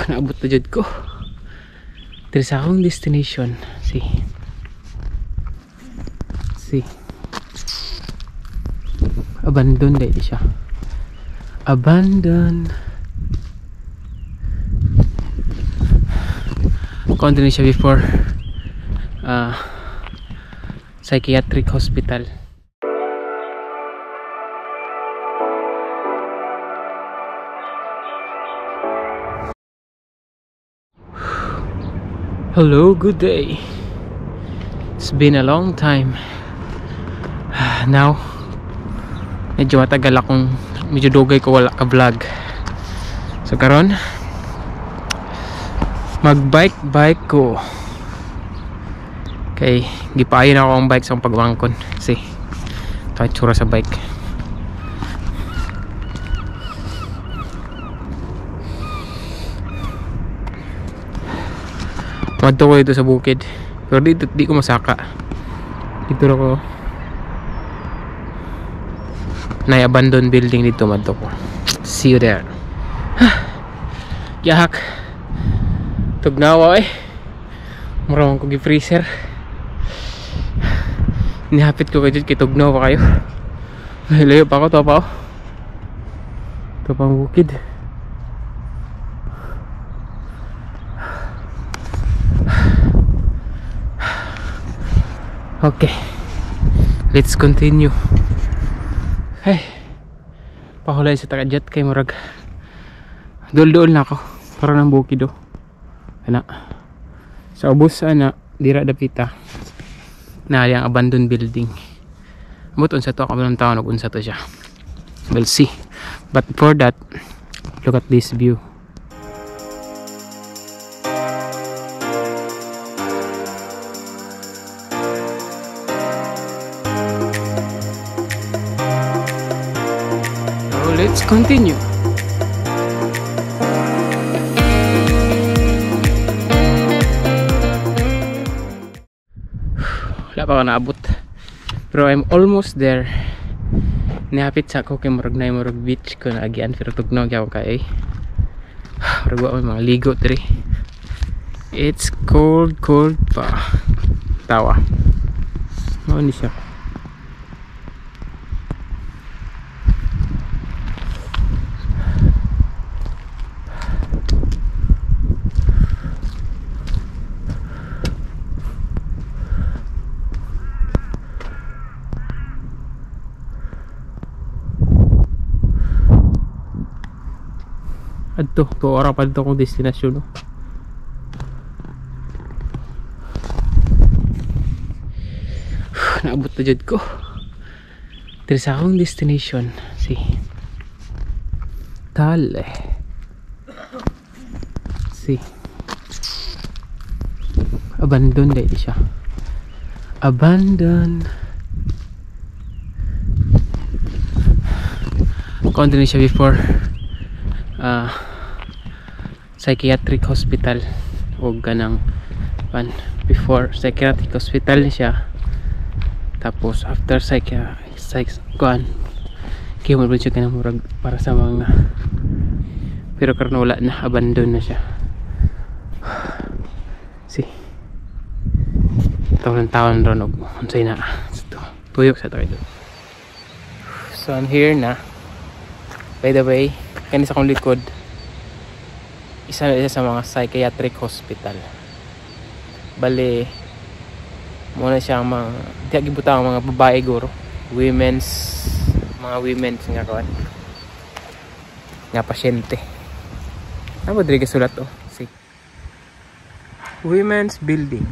Naabot na jud ko diri sa akong destination. See, abandon dahil siya, abandon. Continue siya before psychiatric hospital. Hello, good day. It's been a long time. Now, medyo matagal akong, medyo dugay ko wala ka vlog. So karon, mag-bike ko. Kay gipayon ako ang bike sa pagwangkon. See, ito tsura sa bike. Madto ko dito sa bukid, pero di ko masaka. Dito ako na abandoned building dito, madto ko. See you there. Yahak tugnawa murang ko gi-freezer. Nihapit ko kayo kay tugnaw pa kayo. Layo pa ako, to pa ako. Ito pang bukid. Okay, let's continue. Hey, pahulay sa taga-jet kay murag dul-dul na ako para ng bukid do. Ana sa ubos ana dira dapita na yang abandoned building. Muton sa to ako ng taon ug unsa to siya. We'll see. But before that, look at this view. Let's continue. Wala pa ako naabot, pero I'm almost there. Nihapit sa ako kay murag na murag beach ko na agian, pero tugnaw gyud ako kay murag wa mga ligo diri. It's cold pa. Tawa mao ni siya. Adto, 2 oras pa dito akong destinasyon, no? Naabot na dyan ko dito sa akong destination. See, Tale. See, abandon dahil siya, abandon. Continue siya before psychiatric hospital o ganang pan. Before psychiatric hospital siya, tapos after kuan kimo siya kanang murag para sa mga, pero karon wala na, abandon na siya. See, taon ron og unsay na tuyok sa tayo. So I'm here na. By the way, kani sa akong likod, isa sa mga psychiatric hospital. Bale, muna siya mga gibutang mga babae guro, mga women's nga kawan, nga pasyente. Ano ba diri sulat to? See, women's building.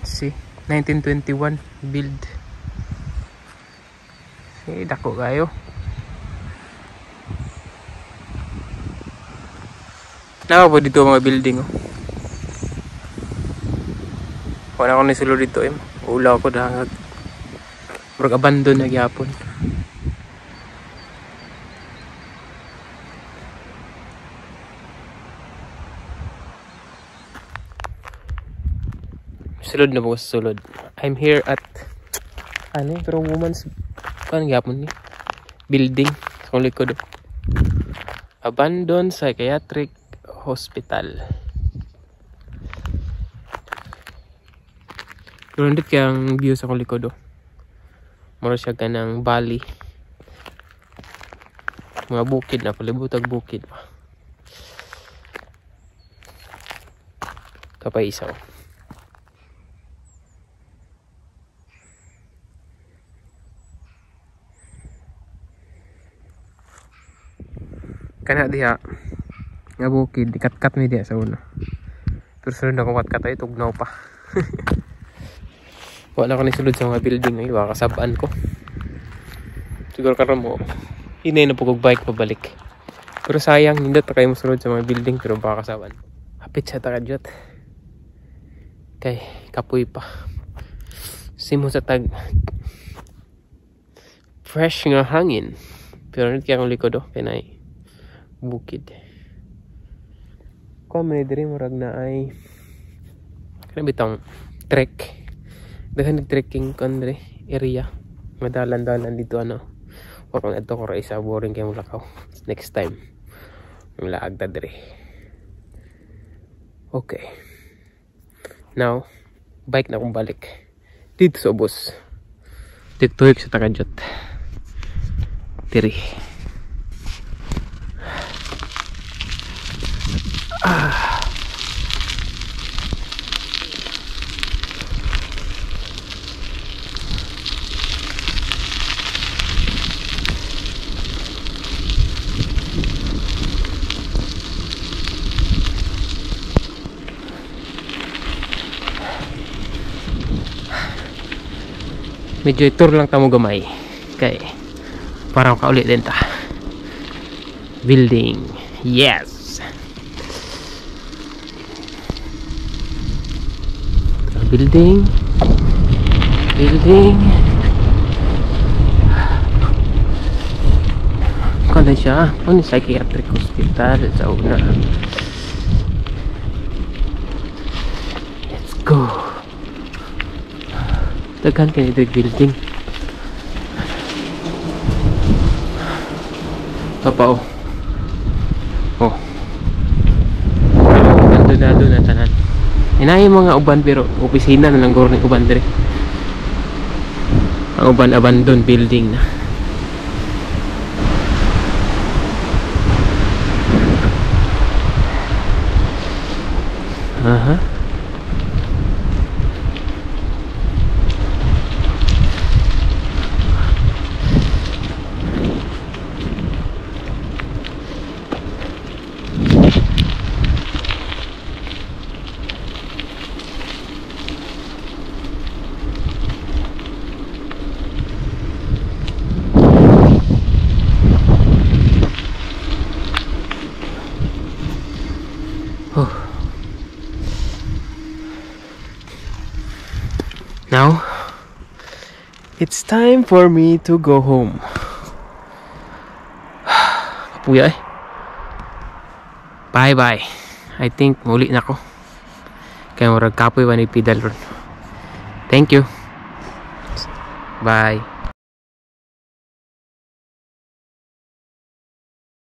See, 1921 build. See, dako kayo. Nawa po dito mga building, oh. Wala akong nisulo dito, ulaw ko dahangag. Murag abandon na gyapon. Sulod na po sa sulod. I'm here at pero woman's gyapon ni building sa likod. Abandoned Psychiatric Hospital. Durandit kaya ang view sa akong likod. Mura siya ganang valley. Mga bukid na, palibutag bukid pa. Kapay isa. Kana diha nga bukid, ikat-kat mi diha sa una. Pero sunod na kung kat-kat ay tugnaw pa. Wala ko ni sulod sa mga building ay wakasabaan ko. Siguro karon mo hinay na po kog bike pabalik. Pero sayang hindi ta kayo mosulod sa mga building pero baka kasabaan. Hapit sa takadyot. Kay kapoy pa. Simo sa tag fresh nga hangin. Pero nit kaya akong likod pinay bukid. Kung may diri murag na ay kana bitang trek. Daghan nag-trekking country area. Madalan-dalan dito ano. Wa ko adto ko ra isa boring kay mulakaw. Next time. Ang laag ta diri. Okay. Now, bike na akong balik. Dito sa ubos. Dito sa Takadyot. Diri. Medyo tour lang tamo gamay kay parang kaulit din ta building. Yes, building kaya siya ano psychiatric hospital sa una. Let's go. Daghan kay building. Papa oh. Nandun na tanan. Inay mga uban pero opisina na lang guro ni uban dire. Ang uban abandoned building na. Aha. Now, it's time for me to go home. Kapuya eh. Bye-bye. I think muli na ko. Kaya murag kapoy ba ni Pidal ron. Thank you. Bye.